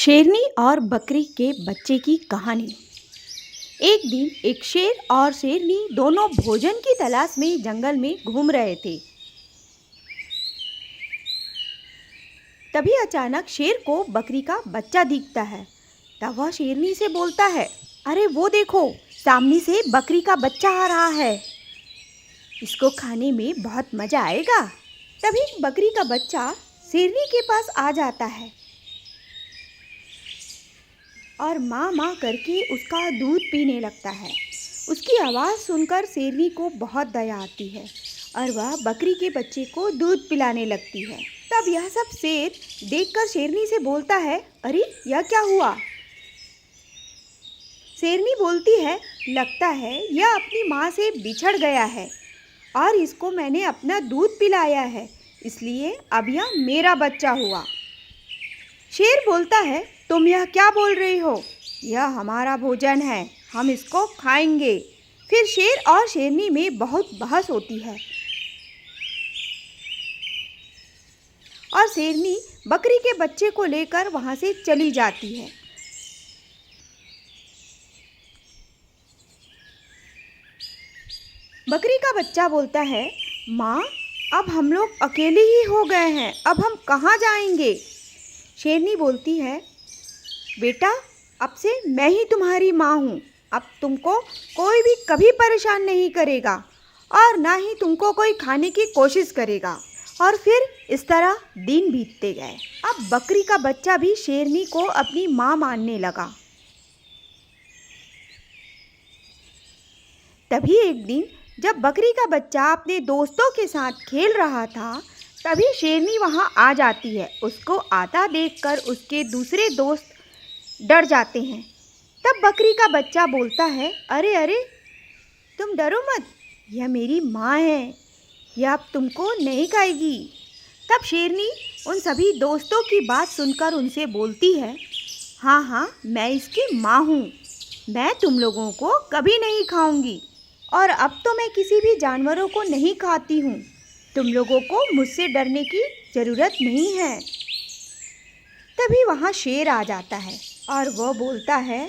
शेरनी और बकरी के बच्चे की कहानी। एक दिन एक शेर और शेरनी दोनों भोजन की तलाश में जंगल में घूम रहे थे। तभी अचानक शेर को बकरी का बच्चा दिखता है। तब वह शेरनी से बोलता है, अरे वो देखो, सामने से बकरी का बच्चा आ रहा है, इसको खाने में बहुत मज़ा आएगा। तभी बकरी का बच्चा शेरनी के पास आ जाता है और माँ माँ करके उसका दूध पीने लगता है। उसकी आवाज़ सुनकर शेरनी को बहुत दया आती है और वह बकरी के बच्चे को दूध पिलाने लगती है। तब यह सब शेर देखकर शेरनी से बोलता है, अरे यह क्या हुआ? शेरनी बोलती है, लगता है यह अपनी माँ से बिछड़ गया है और इसको मैंने अपना दूध पिलाया है, इसलिए अब यह मेरा बच्चा हुआ। शेर बोलता है, तुम यह क्या बोल रही हो? यह हमारा भोजन है, हम इसको खाएंगे। फिर शेर और शेरनी में बहुत बहस होती है और शेरनी बकरी के बच्चे को लेकर वहां से चली जाती है। बकरी का बच्चा बोलता है, माँ, अब हम लोग अकेले ही हो गए हैं, अब हम कहाँ जाएंगे? शेरनी बोलती है, बेटा, अब से मैं ही तुम्हारी माँ हूँ, अब तुमको कोई भी कभी परेशान नहीं करेगा और ना ही तुमको कोई खाने की कोशिश करेगा। और फिर इस तरह दिन बीतते गए। अब बकरी का बच्चा भी शेरनी को अपनी माँ मानने लगा। तभी एक दिन जब बकरी का बच्चा अपने दोस्तों के साथ खेल रहा था, तभी शेरनी वहाँ आ जाती है। उसको आता देखकर उसके दूसरे दोस्त डर जाते हैं। तब बकरी का बच्चा बोलता है, अरे अरे, तुम डरो मत, यह मेरी माँ है, यह अब तुमको नहीं खाएगी। तब शेरनी उन सभी दोस्तों की बात सुनकर उनसे बोलती है, हाँ हाँ, मैं इसकी माँ हूँ, मैं तुम लोगों को कभी नहीं खाऊंगी और अब तो मैं किसी भी जानवरों को नहीं खाती हूँ। तुम लोगों को मुझसे डरने की ज़रूरत नहीं है। तभी वहाँ शेर आ जाता है और वह बोलता है,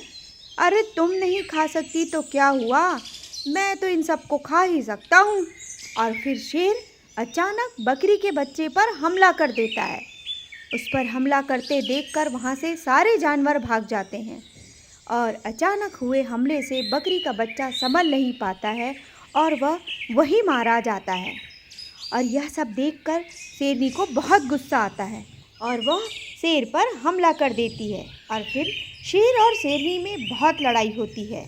अरे तुम नहीं खा सकती तो क्या हुआ, मैं तो इन सबको खा ही सकता हूँ। और फिर शेर अचानक बकरी के बच्चे पर हमला कर देता है। उस पर हमला करते देखकर वहाँ से सारे जानवर भाग जाते हैं और अचानक हुए हमले से बकरी का बच्चा संभल नहीं पाता है और वह वहीं मारा जाता है। और यह सब देखकर शेरनी को बहुत गुस्सा आता है और वह शेर पर हमला कर देती है और फिर शेर और शेरनी में बहुत लड़ाई होती है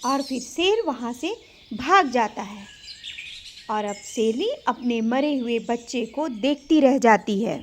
और फिर शेर वहाँ से भाग जाता है और अब शेरनी अपने मरे हुए बच्चे को देखती रह जाती है।